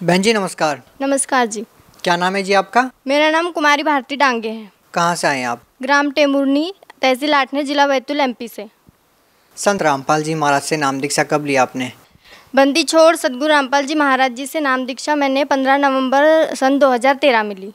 बहन जी नमस्कार। नमस्कार जी। क्या नाम है जी आपका? मेरा नाम कुमारी भारती डांगे है। कहाँ से आए हैं आप? ग्राम टेमुरनी, तहसील आठनेर, जिला बैतूल, एमपी से। संत रामपाल जी महाराज से नाम दीक्षा कब लिया आपने? बंदी छोड़ सदगुरु रामपाल जी महाराज जी से नाम दीक्षा मैंने 15 नवंबर सन 2013 में ली।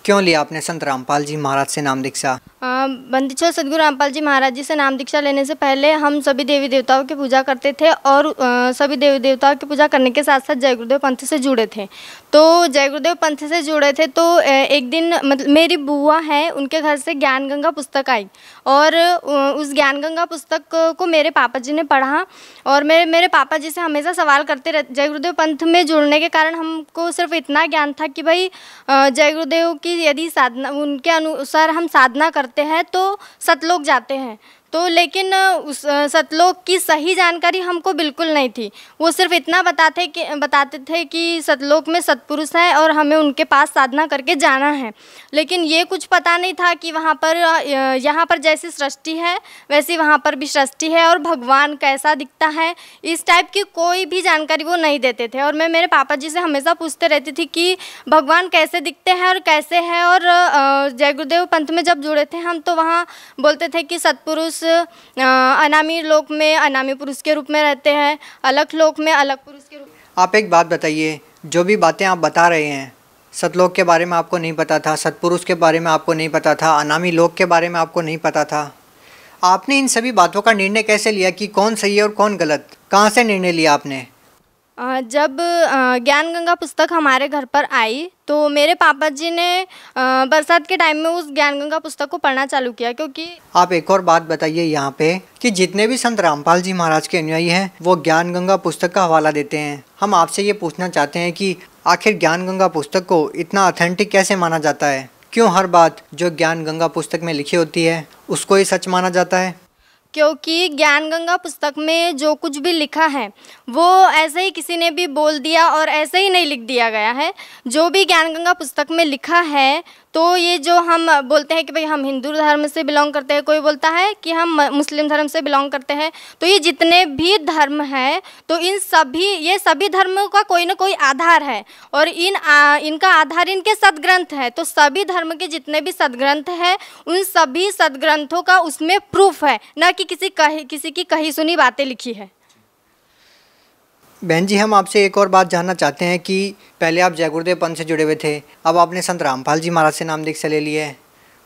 क्यों लिया आपने संत रामपाल जी महाराज से नाम दीक्षा? बंदी छोड़ सदगुरु रामपाल जी महाराज जी से नाम दीक्षा लेने से पहले हम सभी देवी देवताओं की पूजा करते थे और सभी देवी देवताओं की पूजा करने के साथ साथ जय गुरुदेव पंथ से जुड़े थे। तो जय गुरुदेव पंथ से जुड़े थे तो एक दिन मतलब मेरी बुआ है, उनके घर से ज्ञान गंगा पुस्तक आई और उस ज्ञान गंगा पुस्तक को मेरे पापा जी ने पढ़ा और मेरे पापा जी से हमेशा सवाल करते रहे। जय गुरुदेव पंथ में जुड़ने के कारण हमको सिर्फ इतना ज्ञान था कि भाई जय गुरुदेव की यदि साधना उनके अनुसार हम साधना करते हैं तो सतलोक जाते हैं। तो लेकिन उस सतलोक की सही जानकारी हमको बिल्कुल नहीं थी। वो सिर्फ इतना बताते थे कि सतलोक में सतपुरुष हैं और हमें उनके पास साधना करके जाना है। लेकिन ये कुछ पता नहीं था कि वहाँ पर यहाँ पर जैसी सृष्टि है वैसी वहाँ पर भी सृष्टि है और भगवान कैसा दिखता है, इस टाइप की कोई भी जानकारी वो नहीं देते थे। और मैं मेरे पापा जी से हमेशा पूछते रहती थी कि भगवान कैसे दिखते हैं और कैसे है। और जय गुरुदेव पंथ में जब जुड़े थे हम तो वहाँ बोलते थे कि सतपुरुष अनामी लोक में अनामी पुरुष के रूप में रहते हैं, अलग लोक में अलग पुरुष के रूप में। आप एक बात बताइए, जो भी बातें आप बता रहे हैं, सतलोक के बारे में आपको नहीं पता था, सतपुरुष के बारे में आपको नहीं पता था, अनामी लोक के बारे में आपको नहीं पता था, आपने इन सभी बातों का निर्णय कैसे लिया कि कौन सही है और कौन गलत? कहाँ से निर्णय लिया आपने? जब ज्ञान गंगा पुस्तक हमारे घर पर आई तो मेरे पापा जी ने बरसात के टाइम में उस ज्ञान गंगा पुस्तक को पढ़ना चालू किया। क्योंकि आप एक और बात बताइए यहाँ पे कि जितने भी संत रामपाल जी महाराज के अनुयायी हैं वो ज्ञान गंगा पुस्तक का हवाला देते हैं। हम आपसे ये पूछना चाहते हैं कि आखिर ज्ञान गंगा पुस्तक को इतना ऑथेंटिक कैसे माना जाता है? क्यों हर बात जो ज्ञान गंगा पुस्तक में लिखी होती है उसको ही सच माना जाता है? क्योंकि ज्ञान गंगा पुस्तक में जो कुछ भी लिखा है वो ऐसे ही किसी ने भी बोल दिया और ऐसे ही नहीं लिख दिया गया है। जो भी ज्ञान गंगा पुस्तक में लिखा है तो ये जो हम बोलते हैं कि भाई हम हिंदू धर्म से बिलोंग करते हैं, कोई बोलता है कि हम मुस्लिम धर्म से बिलोंग करते हैं, तो ये जितने भी धर्म हैं तो ये सभी धर्मों का कोई ना कोई आधार है और इनका आधार इनके सदग्रंथ है। तो सभी धर्म के जितने भी सदग्रंथ हैं उन सभी सदग्रंथों का उसमें प्रूफ है, ना कि किसी की कही सुनी बातें लिखी है। बहन जी हम आपसे एक और बात जानना चाहते हैं कि पहले आप जय गुरुदेव पंथ से जुड़े हुए थे, अब आपने संत रामपाल जी महाराज से नाम दीक्षा ले ली है,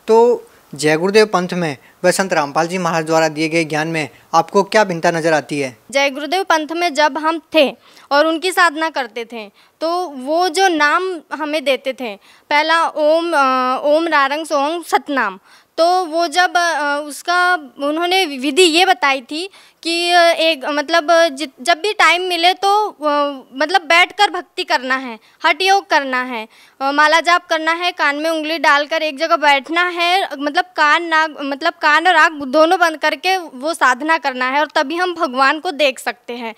तो जय गुरुदेव पंथ में व संत रामपाल जी महाराज द्वारा दिए गए ज्ञान में आपको क्या भिन्नता नज़र आती है? जय गुरुदेव पंथ में जब हम थे और उनकी साधना करते थे तो वो जो नाम हमें देते थे, पहला ओम रारंग सोंग सतनाम, तो वो जब उसका उन्होंने विधि ये बताई थी कि एक मतलब जब भी टाइम मिले तो मतलब बैठकर भक्ति करना है, हठ योग करना है, माला जाप करना है, कान में उंगली डालकर एक जगह बैठना है, मतलब कान और आँख दोनों बंद करके वो साधना करना है और तभी हम भगवान को देख सकते हैं।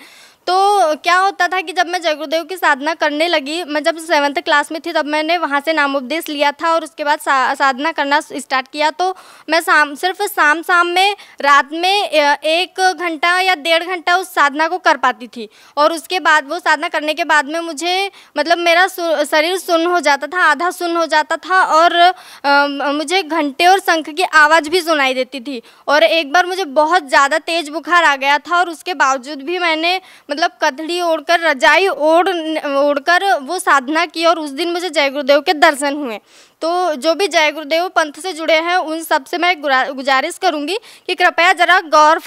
तो क्या होता था कि जब मैं जय गुरुदेव की साधना करने लगी, मैं जब 7th क्लास में थी तब मैंने वहाँ से नामोपदेश लिया था और उसके बाद साधना करना स्टार्ट किया। तो मैं सिर्फ शाम में रात में 1 घंटा या 1.5 घंटा उस साधना को कर पाती थी और उसके बाद वो साधना करने के बाद में मुझे मतलब मेरा शरीर सुन्न हो जाता था, आधा सुन्न हो जाता था और मुझे घंटे और शंख की आवाज़ भी सुनाई देती थी। और एक बार मुझे बहुत ज़्यादा तेज़ बुखार आ गया था और उसके बावजूद भी मैंने मतलब कथड़ी ओढ़कर रजाई ओढ़कर वो साधना की और उस दिन मुझे जय गुरुदेव के दर्शन हुए। तो जो भी जय गुरुदेव पंथ से जुड़े हैं उन सब से मैं गुजारिश करूंगी कि कृपया ज़रा गौर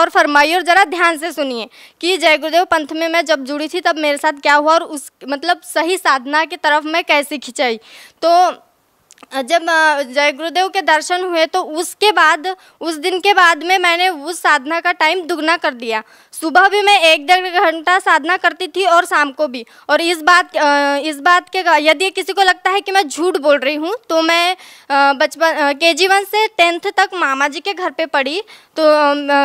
फरमाइए और ज़रा ध्यान से सुनिए कि जय गुरुदेव पंथ में मैं जब जुड़ी थी तब मेरे साथ क्या हुआ और उस मतलब सही साधना की तरफ मैं कैसे खिंचाई। तो जब जय गुरुदेव के दर्शन हुए तो उसके बाद उस दिन के बाद में मैंने उस साधना का टाइम दुगना कर दिया। सुबह भी मैं 1-1.5 घंटा साधना करती थी और शाम को भी। और इस बात के यदि किसी को लगता है कि मैं झूठ बोल रही हूँ तो मैं बचपन KG1 से 10th तक मामा जी के घर पे पढ़ी। तो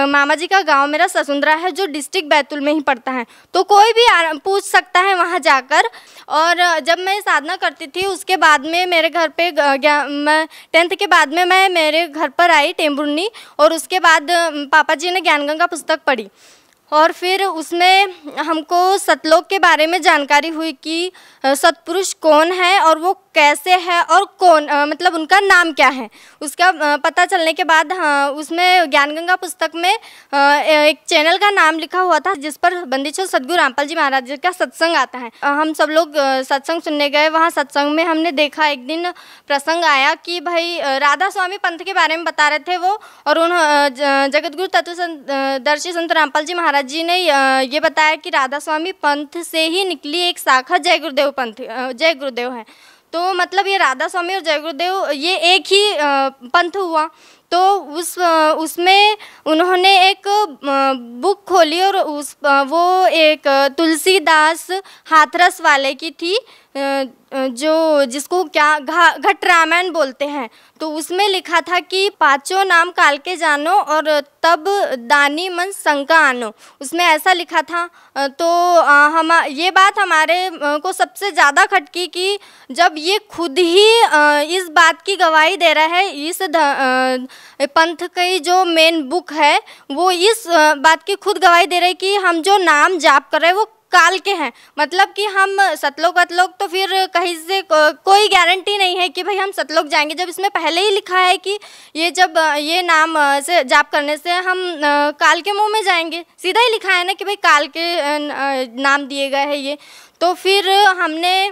मामा जी का गांव मेरा ससुंदरा है जो डिस्ट्रिक्ट बैतूल में ही पड़ता है, तो कोई भी पूछ सकता है वहाँ जाकर। और जब मैं साधना करती थी उसके बाद में मेरे घर पे मैं 10th के बाद में मैं मेरे घर पर आई टेम्बुर्नी और उसके बाद पापा जी ने ज्ञान गंगा पुस्तक पढ़ी और फिर उसमें हमको सतलोक के बारे में जानकारी हुई कि सतपुरुष कौन है और वो कैसे है और कौन मतलब उनका नाम क्या है। उसका पता चलने के बाद उसमें ज्ञानगंगा पुस्तक में एक चैनल का नाम लिखा हुआ था जिस पर बंदी छोड़ सद्गुरु रामपाल जी महाराज जी का सत्संग आता है। हम सब लोग सत्संग सुनने गए। वहाँ सत्संग में हमने देखा एक दिन प्रसंग आया कि भाई राधा स्वामी पंथ के बारे में बता रहे थे वो, और उन जगतगुरु तत्वदर्शी संत रामपाल जी महाराज जी ने ये बताया कि राधा स्वामी पंथ से ही निकली एक शाखा जय गुरुदेव पंथ जय गुरुदेव है। तो मतलब ये राधा स्वामी और जय गुरुदेव ये एक ही पंथ हुआ। तो उसमें उन्होंने एक बुक खोली और वो एक तुलसीदास हाथरस वाले की थी, जो जिसको क्या घट रामायण बोलते हैं। तो उसमें लिखा था कि पांचों नाम काल के जानो और तब दानी मन शंका आनो, उसमें ऐसा लिखा था। तो हम ये बात हमारे को सबसे ज़्यादा खटकी कि जब ये खुद ही इस बात की गवाही दे रहा है, इस पंथ की जो मेन बुक है वो इस बात की खुद गवाही दे रही है कि हम जो नाम जाप कर रहे हैं वो काल के हैं। मतलब कि हम सतलोक वतलोक तो फिर कहीं से कोई गारंटी नहीं है कि भाई हम सतलोक जाएंगे, जब इसमें पहले ही लिखा है कि ये जब ये नाम से जाप करने से हम काल के मुंह में जाएंगे। सीधा ही लिखा है ना कि भाई काल के नाम दिए गए हैं ये। तो फिर हमने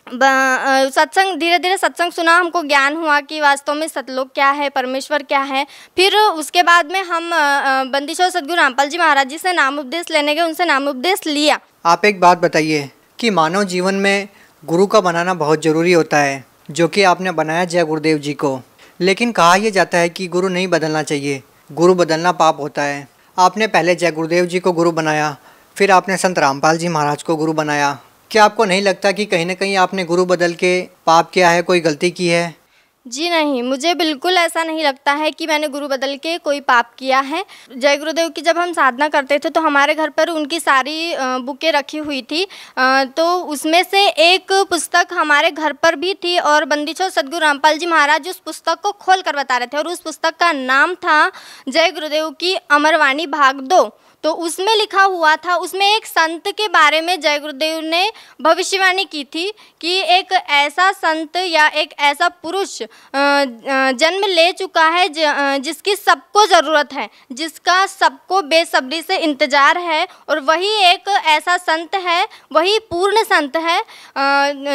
सत्संग धीरे धीरे सत्संग सुना, हमको ज्ञान हुआ कि वास्तव में सतलोक क्या है, परमेश्वर क्या है। फिर उसके बाद में हम बंदी छोड़ सद्गुरु रामपाल जी महाराज जी से नाम उपदेश लेने गए, उनसे नाम उपदेश लिया। आप एक बात बताइए कि मानव जीवन में गुरु का बनाना बहुत ज़रूरी होता है, जो कि आपने बनाया जय गुरुदेव जी को। लेकिन कहा यह जाता है कि गुरु नहीं बदलना चाहिए, गुरु बदलना पाप होता है। आपने पहले जय गुरुदेव जी को गुरु बनाया, फिर आपने संत रामपाल जी महाराज को गुरु बनाया। क्या आपको नहीं लगता कि कहीं ना कहीं आपने गुरु बदल के पाप किया है, कोई गलती की है? जी नहीं, मुझे बिल्कुल ऐसा नहीं लगता है कि मैंने गुरु बदल के कोई पाप किया है। जय गुरुदेव की जब हम साधना करते थे तो हमारे घर पर उनकी सारी बुकें रखी हुई थी। तो उसमें से एक पुस्तक हमारे घर पर भी थी और बंदी छोड़ सद्गुरु रामपाल जी महाराज उस पुस्तक को खोल कर बता रहे थे, और उस पुस्तक का नाम था जय गुरुदेव की अमरवाणी भाग 2। तो उसमें लिखा हुआ था, उसमें एक संत के बारे में जय गुरुदेव ने भविष्यवाणी की थी कि एक ऐसा संत या एक ऐसा पुरुष जन्म ले चुका है जिसकी सबको ज़रूरत है, जिसका सबको बेसब्री से इंतज़ार है, और वही एक ऐसा संत है, वही पूर्ण संत है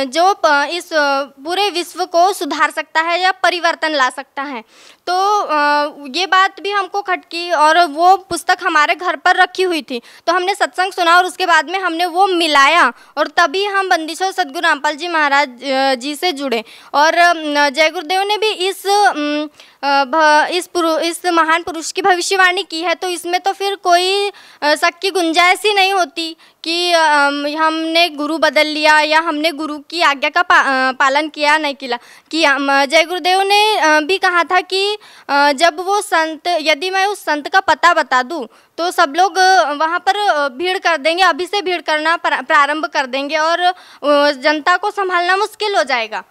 जो इस पूरे विश्व को सुधार सकता है या परिवर्तन ला सकता है। तो ये बात भी हमको खटकी और वो पुस्तक हमारे घर पर रखी हुई थी। तो हमने सत्संग सुना और उसके बाद में हमने वो मिलाया और तभी हम बंदी छोड़ सद्गुरु रामपाल जी महाराज जी से जुड़े। और जय गुरुदेव ने भी इस महान पुरुष की भविष्यवाणी की है, तो इसमें तो फिर कोई शक की गुंजाइश ही नहीं होती कि हमने गुरु बदल लिया या हमने गुरु की आज्ञा का पालन किया नहीं किया। जय गुरुदेव ने भी कहा था कि जब वो संत, यदि मैं उस संत का पता बता दूं तो सब लोग वहाँ पर भीड़ कर देंगे, अभी से भीड़ करना प्रारंभ कर देंगे और जनता को संभालना मुश्किल हो जाएगा।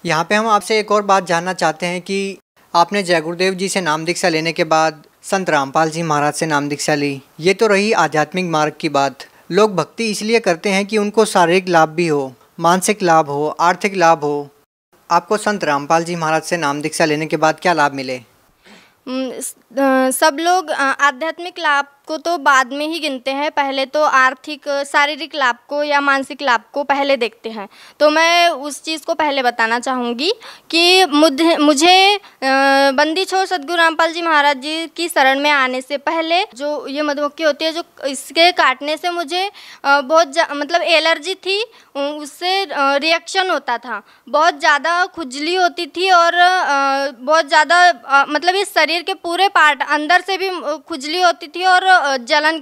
यहाँ पे हम आपसे एक और बात जानना चाहते हैं कि आपने जय गुरुदेव जी से नाम दीक्षा लेने के बाद संत रामपाल जी महाराज से नाम दीक्षा ली। ये तो रही आध्यात्मिक मार्ग की बात। लोग भक्ति इसलिए करते हैं कि उनको शारीरिक लाभ भी हो, मानसिक लाभ हो, आर्थिक लाभ हो। आपको संत रामपाल जी महाराज से नाम दीक्षा लेने के बाद क्या लाभ मिले? सब लोग आध्यात्मिक लाभ को तो बाद में ही गिनते हैं, पहले तो आर्थिक शारीरिक लाभ को या मानसिक लाभ को पहले देखते हैं। तो मैं उस चीज़ को पहले बताना चाहूँगी कि मुझे बंदी छोड़ सद्गुरु रामपाल जी महाराज जी की शरण में आने से पहले जो ये मधुमक्खी होती है, जो इसके काटने से मुझे बहुत मतलब एलर्जी थी, उससे रिएक्शन होता था, बहुत ज़्यादा खुजली होती थी और बहुत ज़्यादा मतलब इस शरीर के पूरे पार्ट अंदर से भी खुजली होती थी और जलन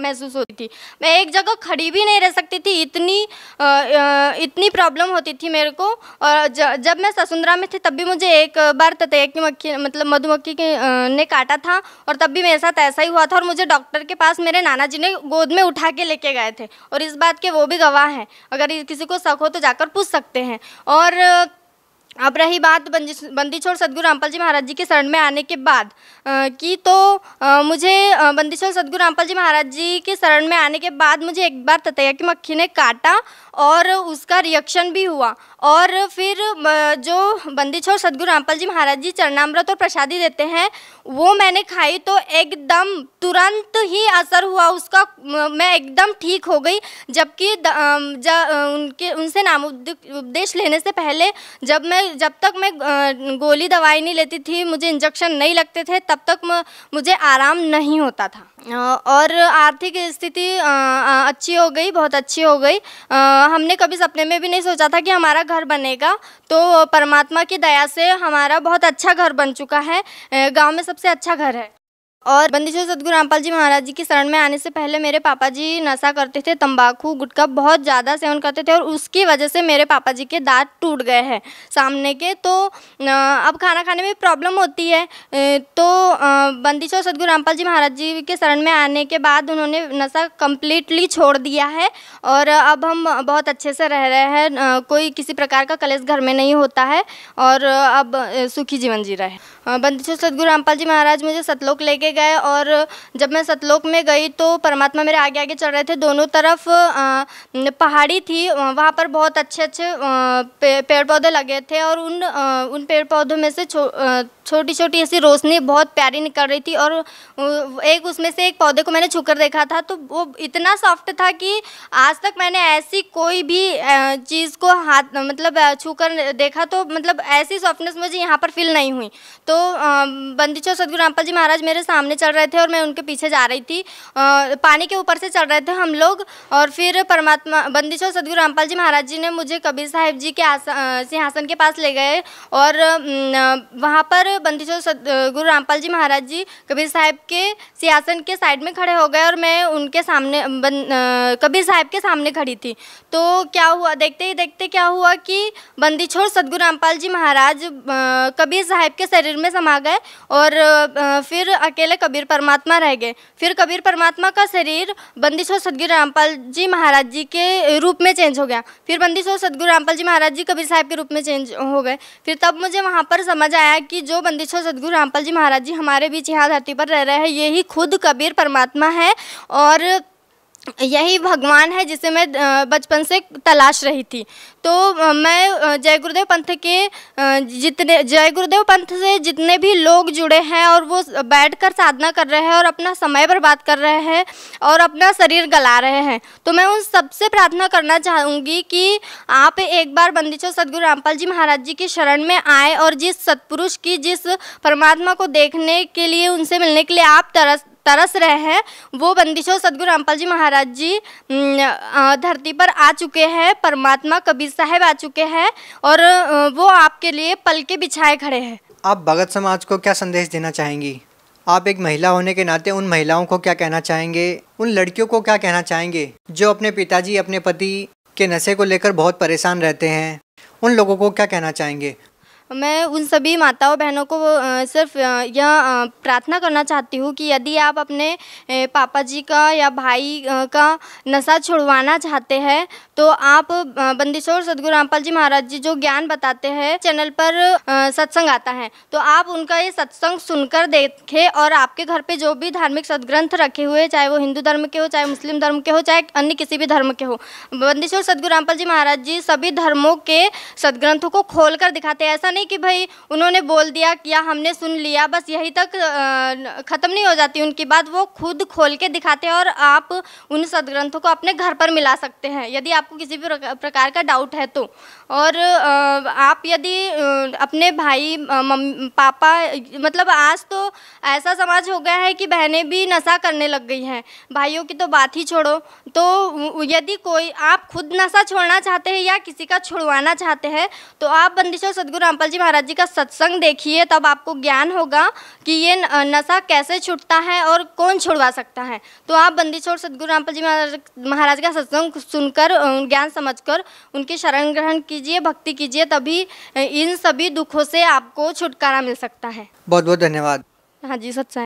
महसूस होती थी। मैं एक जगह खड़ी भी नहीं रह सकती थी, इतनी प्रॉब्लम होती थी मेरे को। और जब मैं ससुंदरा में थी तब भी मुझे एक बार ततैया की मक्खी मतलब मधुमक्खी ने काटा था और तब भी मेरे साथ ऐसा ही हुआ था और मुझे डॉक्टर के पास मेरे नाना जी ने गोद में उठा के लेके गए थे और इस बात के वो भी गवाह हैं। अगर किसी को शक हो तो जाकर पूछ सकते हैं। और अब रही बात बंदी छोड़ सद्गुरु रामपाल जी महाराज जी के शरण में आने के बाद की, तो मुझे बंदी छोड़ सद्गुरु रामपाल जी महाराज जी के शरण में आने के बाद मुझे एक बार ततैया की मक्खी ने काटा और उसका रिएक्शन भी हुआ। और फिर जो बंदी छोड़ सद्गुरु रामपाल जी महाराज जी चरणामृत और प्रसादी देते हैं वो मैंने खाई तो एकदम तुरंत ही असर हुआ उसका, मैं एकदम ठीक हो गई। जबकि उनसे नाम उपदेश लेने से पहले जब तक मैं गोली दवाई नहीं लेती थी, मुझे इंजेक्शन नहीं लगते थे, तब तक मुझे आराम नहीं होता था। और आर्थिक स्थिति अच्छी हो गई, बहुत अच्छी हो गई। हमने कभी सपने में भी नहीं सोचा था कि हमारा घर बनेगा, तो परमात्मा की दया से हमारा बहुत अच्छा घर बन चुका है, गांव में सबसे अच्छा घर है। और बंदी छोड़ सद्गुरु रामपाल जी महाराज जी की शरण में आने से पहले मेरे पापा जी नशा करते थे, तंबाकू गुटखा बहुत ज़्यादा सेवन करते थे और उसकी वजह से मेरे पापा जी के दांत टूट गए हैं सामने के। तो अब खाना खाने में प्रॉब्लम होती है। तो बंदी छोड़ सद्गुरु रामपाल जी महाराज जी के शरण में आने के बाद उन्होंने नशा कम्प्लीटली छोड़ दिया है और अब हम बहुत अच्छे से रह रहे हैं, कोई किसी प्रकार का कलेश घर में नहीं होता है और अब सुखी जीवन जी रहे हैं। बंदी छोड़ सद्गुरु रामपाल जी महाराज मुझे सतलोक लेके गए और जब मैं सतलोक में गई तो परमात्मा मेरे आगे आगे चल रहे थे। दोनों तरफ पहाड़ी थी, वहाँ पर बहुत अच्छे पेड़ पौधे लगे थे और उन पेड़ पौधों में से छोटी छोटी ऐसी रोशनी बहुत प्यारी निकल रही थी। और उसमें से एक पौधे को मैंने छूकर देखा था तो वो इतना सॉफ्ट था कि आज तक मैंने ऐसी कोई भी चीज़ को हाथ मतलब छूकर देखा तो मतलब ऐसी सॉफ्टनेस मुझे यहाँ पर फील नहीं हुई। तो बंदी छोड़ सद्गुरु रामपाल जी महाराज मेरे सामने चल रहे थे और मैं उनके पीछे जा रही थी। पानी के ऊपर से चल रहे थे हम लोग और फिर बंदी छोड़ सद्गुरु रामपाल जी महाराज जी ने मुझे कबीर साहिब जी के सिंहासन के पास ले गए और वहाँ पर बंदी छोड़ सद्गुरु रामपाल जी महाराज जी कबीर साहिब के सिंहासन के साइड में खड़े हो गए और मैं उनके सामने कबीर साहिब के सामने खड़ी थी। तो क्या हुआ, देखते ही देखते क्या हुआ कि बंदी छोड़ सद्गुरु रामपाल जी महाराज कबीर साहिब के शरीर में समा गए और फिर अकेले कबीर परमात्मा रह गए। फिर कबीर परमात्मा का शरीर बंदी छोड़ सद्गुरु रामपाल जी महाराज जी के रूप में चेंज हो गया। फिर बंदी छोड़ सद्गुरु रामपाल जी महाराज जी कबीर साहिब के रूप में चेंज हो गए। फिर तब मुझे वहाँ पर समझ आया कि जो बंदी छोड़ सद्गुरु रामपाल जी महाराज जी हमारे बीच यहाँ धरती पर रह रहे हैं, यही खुद कबीर परमात्मा है और यही भगवान है जिसे मैं बचपन से तलाश रही थी। तो मैं जय गुरुदेव पंथ से जितने भी लोग जुड़े हैं और वो बैठकर साधना कर रहे हैं और अपना समय बर्बाद कर रहे हैं और अपना शरीर गला रहे हैं, तो मैं उन सबसे प्रार्थना करना चाहूँगी कि आप एक बार बंदी छोड़ सद्गुरु रामपाल जी महाराज जी की शरण में आए और जिस सत्पुरुष की, जिस परमात्मा को देखने के लिए, उनसे मिलने के लिए आप तरस रहे हैं, वो बंदी छोड़ सद्गुरु रामपाल जी महाराज जी धरती पर आ चुके हैं। परमात्मा कबीर साहब आ चुके हैं और वो आपके लिए पल के बिछाए खड़े हैं। आप भगत समाज को क्या संदेश देना चाहेंगी? आप एक महिला होने के नाते उन महिलाओं को क्या कहना चाहेंगे? उन लड़कियों को क्या कहना चाहेंगे जो अपने पिताजी, अपने पति के नशे को लेकर बहुत परेशान रहते हैं? उन लोगों को क्या कहना चाहेंगे? मैं उन सभी माताओं बहनों को सिर्फ यह प्रार्थना करना चाहती हूँ कि यदि आप अपने पापा जी का या भाई का नशा छुड़वाना चाहते हैं तो आप बंदी छोड़ सद्गुरु रामपाल जी महाराज जी जो ज्ञान बताते हैं, चैनल पर सत्संग आता है, तो आप उनका ये सत्संग सुनकर देखें और आपके घर पे जो भी धार्मिक सदग्रंथ रखे हुए, चाहे वो हिंदू धर्म के हो, चाहे मुस्लिम धर्म के हो, चाहे अन्य किसी भी धर्म के हो, बंदी छोड़ सद्गुरु रामपाल जी महाराज जी सभी धर्मों के सदग्रंथों को खोल कर दिखाते हैं। ऐसा नहीं कि भाई उन्होंने बोल दिया या हमने सुन लिया बस यही तक ख़त्म नहीं हो जाती उनकी बात, वो खुद खोल के दिखाते हैं और आप उन सदग्रंथों को अपने घर पर मिला सकते हैं यदि आपको किसी भी प्रकार का डाउट है तो। और आप यदि अपने भाई पापा, मतलब आज तो ऐसा समाज हो गया है कि बहनें भी नशा करने लग गई हैं, भाइयों की तो बात ही छोड़ो। तो यदि कोई आप खुद नशा छोड़ना चाहते हैं या किसी का छुड़वाना चाहते हैं तो आप बंदी छोड़ सद्गुरु रामपाल जी महाराज जी का सत्संग देखिए, तब आपको ज्ञान होगा कि ये नशा कैसे छूटता है और कौन छुड़वा सकता है। तो आप बंदी छोड़ सद्गुरु रामपाल जी महाराज का सत्संग सुनकर, ज्ञान समझकर उनकी शरण ग्रहण कीजिए, भक्ति कीजिए, तभी इन सभी दुखों से आपको छुटकारा मिल सकता है। बहुत बहुत धन्यवाद। हाँ जी, सच्चाई।